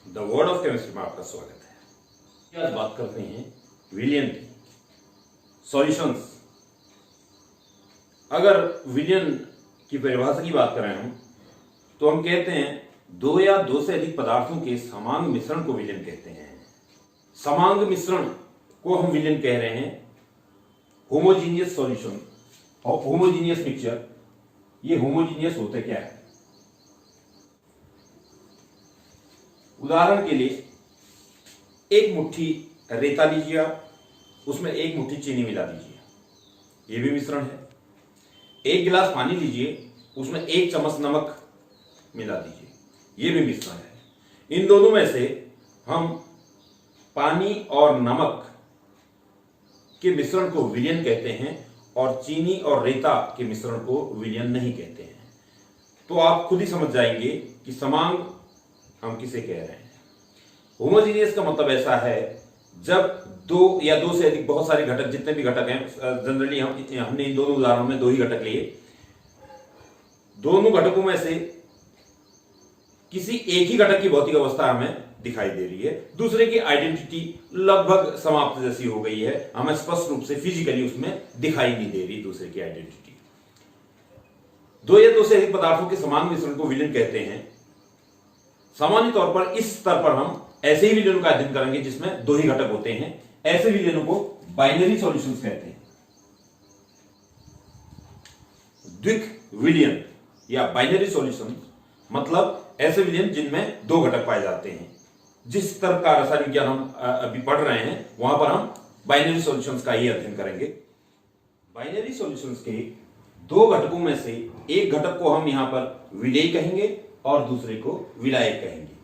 The word of chemistry में आपका स्वागत है। आज बात करते हैं विलयन की। सॉल्यूशंस। अगर विलयन की परिभाषा की बात करें हम, तो हम कहते हैं दो या दो से अधिक पदार्थों के समांग मिश्रण को विलयन कहते हैं। समांग मिश्रण को हम विलयन कह रहे हैं। होमोजीनियस सॉल्यूशन और होमोजीनियस मिक्सचर, ये होमोजीनियस होते क्या है? उदाहरण के लिए एक मुट्ठी रेता लीजिए आप, उसमें एक मुट्ठी चीनी मिला दीजिए, ये भी मिश्रण है। एक गिलास पानी लीजिए, उसमें एक चम्मच नमक मिला दीजिए, ये भी मिश्रण है। इन दोनों में से हम पानी और नमक के मिश्रण को विलयन कहते हैं और चीनी और रेता के मिश्रण को विलयन नहीं कहते हैं। तो आप खुद ही समझ जाएंगे कि समांग हम किसे कह रहे हैं। होमोजीनियस का मतलब ऐसा है जब दो या दो से अधिक बहुत सारे घटक, जितने भी घटक हैं, जनरली हमने इन दोनों उदाहरणों में दो ही घटक लिए, दोनों घटकों में से किसी एक ही घटक की भौतिक अवस्था हमें दिखाई दे रही है, दूसरे की आइडेंटिटी लगभग समाप्त जैसी हो गई है, हमें स्पष्ट रूप से फिजिकली उसमें दिखाई नहीं दे रही दूसरे की आइडेंटिटी। दो या दो से अधिक पदार्थों के समान मिश्रण को विलयन कहते हैं। सामान्य तौर पर इस स्तर पर हम ऐसे ही विलयनों का अध्ययन करेंगे जिसमें दो ही घटक होते हैं। ऐसे विलयनों को बाइनरी सॉल्यूशंस कहते हैं। द्विक विलयन या बाइनरी सॉल्यूशन मतलब ऐसे विलयन जिनमें दो घटक पाए जाते हैं। जिस स्तर का रसायन विज्ञान हम अभी पढ़ रहे हैं, वहां पर हम बाइनरी सॉल्यूशंस का ही अध्ययन करेंगे। बाइनरी सॉल्यूशंस के दो घटकों में से एक घटक को हम यहां पर विलेय कहेंगे और दूसरे को विलायक कहेंगे।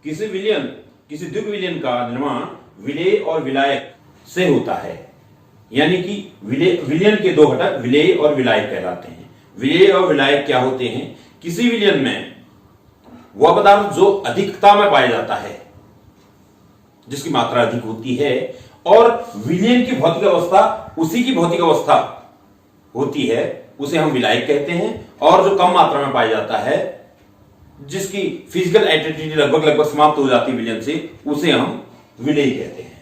किसी द्विक विलयन का निर्माण विलेय और विलायक से होता है, यानी कि विलयन के दो घटक विलेय और विलायक कहलाते हैं। विलेय और विलायक क्या होते हैं? किसी विलयन में वह पदार्थ जो अधिकता में पाया जाता है, जिसकी मात्रा अधिक होती है, और विलयन की भौतिक अवस्था उसी की भौतिक अवस्था होती है, उसे हम विलायक कहते हैं। और जो कम मात्रा में पाया जाता है, जिसकी फिजिकल आइडेंटिटी लगभग समाप्त हो जाती है विलयन से, उसे हम विलेय कहते हैं।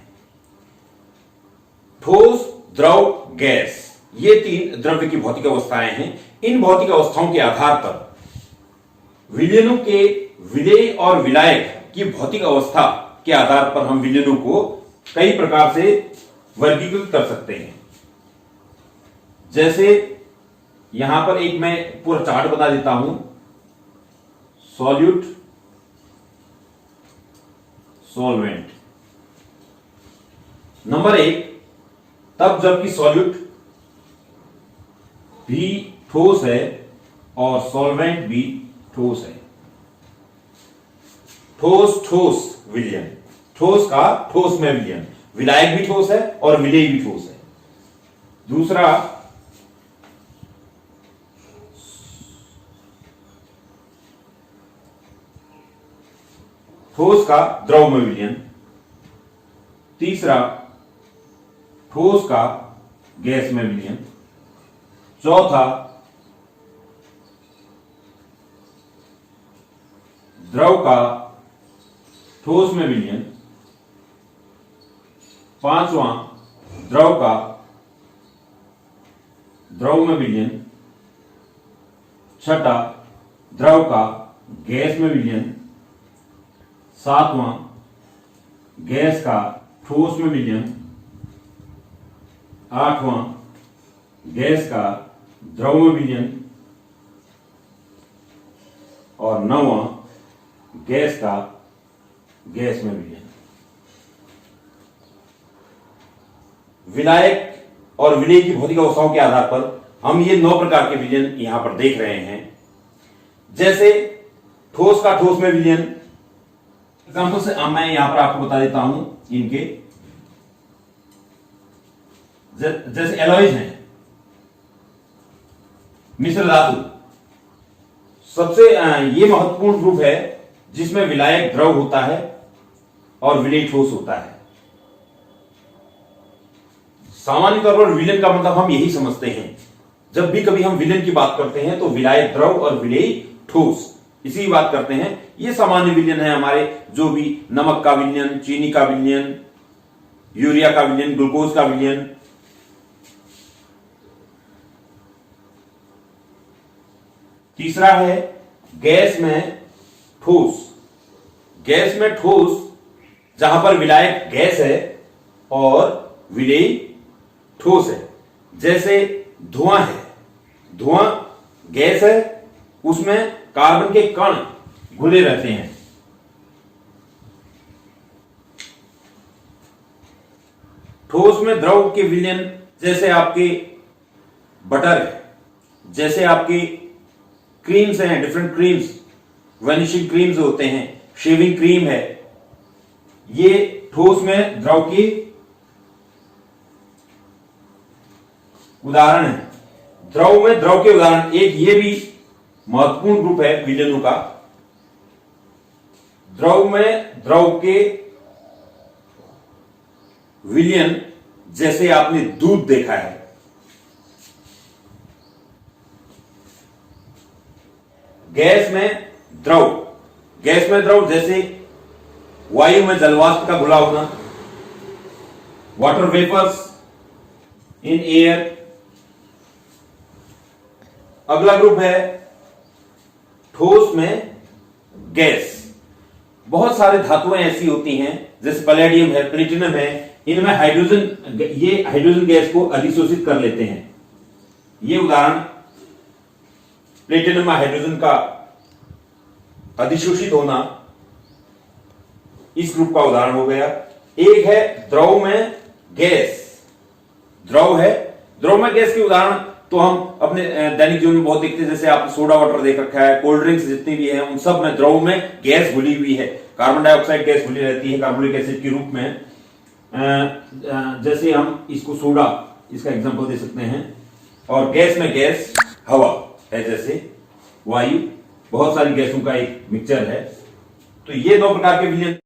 ठोस, द्रव, गैस, ये तीन द्रव्य की भौतिक अवस्थाएं हैं। इन भौतिक अवस्थाओं के आधार पर विलयनों के विलेय और विलायक की भौतिक अवस्था के आधार पर हम विलयनों को कई प्रकार से वर्गीकृत कर सकते हैं। जैसे यहां पर एक मैं पूरा चार्ट बता देता हूं। Solute, solvent. नंबर एक, तब जबकि सॉल्यूट भी ठोस है और सॉल्वेंट भी ठोस है। ठोस ठोस विलयन, ठोस का ठोस में विलयन, विलायक भी ठोस है और विलेय भी ठोस है। दूसरा, ठोस का द्रव में विलयन। तीसरा, ठोस का गैस में विलयन। चौथा, द्रव का ठोस में विलयन। पांचवां, द्रव का द्रव में विलयन। छठा, द्रव का गैस में विलयन। सातवां, गैस का ठोस में विलयन। आठवां, गैस का द्रव में विलयन। और नौवां, गैस का गैस में विलयन। विलायक और विलेय की भौतिक अवस्थाओं के आधार पर हम ये 9 प्रकार के विलयन यहां पर देख रहे हैं। जैसे ठोस का ठोस में विलयन, एग्जाम्पल से मैं यहां पर आपको बता देता हूं इनके। जैसे एलॉयज हैं, मिश्र धातु, सबसे ये महत्वपूर्ण रूप है जिसमें विलायक द्रव होता है और विलेय ठोस होता है। सामान्य तौर पर विलयन का मतलब हम यही समझते हैं। जब भी कभी हम विलयन की बात करते हैं तो विलायक द्रव और विलेय ठोस, इसी की बात करते हैं। ये सामान्य विलयन है हमारे, जो भी नमक का विलयन, चीनी का विलयन, यूरिया का विलयन, ग्लूकोज का विलयन। तीसरा है गैस में ठोस। गैस में ठोस जहां पर विलायक गैस है और विलेयी ठोस है। जैसे धुआं है, धुआं गैस है, उसमें कार्बन के कण घुले रहते हैं। ठोस में द्रव के विलयन जैसे आपके बटर है, जैसे आपके क्रीम्स हैं, डिफरेंट क्रीम्स, वैनिशिंग क्रीम्स होते हैं, शेविंग क्रीम है, ये ठोस में द्रव की उदाहरण है। द्रव में द्रव के उदाहरण, एक ये भी महत्वपूर्ण ग्रुप है विलयनों का। द्रव में द्रव के विलयन जैसे आपने दूध देखा है, गैस में द्रव, गैस में द्रव जैसे वायु में जलवाष्प का घुला होना, वाटर वेपर्स इन एयर। अगला ग्रुप है ठोस में गैस। बहुत सारे धातुएं ऐसी होती हैं जैसे पैलेडियम है, प्लेटिनम है, इनमें हाइड्रोजन, ये हाइड्रोजन गैस को अधिशोषित कर लेते हैं। ये उदाहरण प्लेटिनम में हाइड्रोजन का अधिशोषित होना इस ग्रुप का उदाहरण हो गया। एक है द्रव में गैस। द्रव है, द्रव में गैस के उदाहरण तो हम अपने दैनिक जीवन में बहुत देखते हैं। जैसे आप सोडा वाटर देख रखा है, कोल्ड ड्रिंक्स जितनी भी हैं, उन सब में द्रव में गैस घुली हुई है। कार्बन डाइऑक्साइड गैस घुली रहती है कार्बोनिक एसिड के रूप में। जैसे हम इसको सोडा, इसका एग्जांपल दे सकते हैं। और गैस में गैस हवा है, जैसे वायु, बहुत सारी गैसों का एक मिक्सचर है। तो ये दो प्रकार के विलयन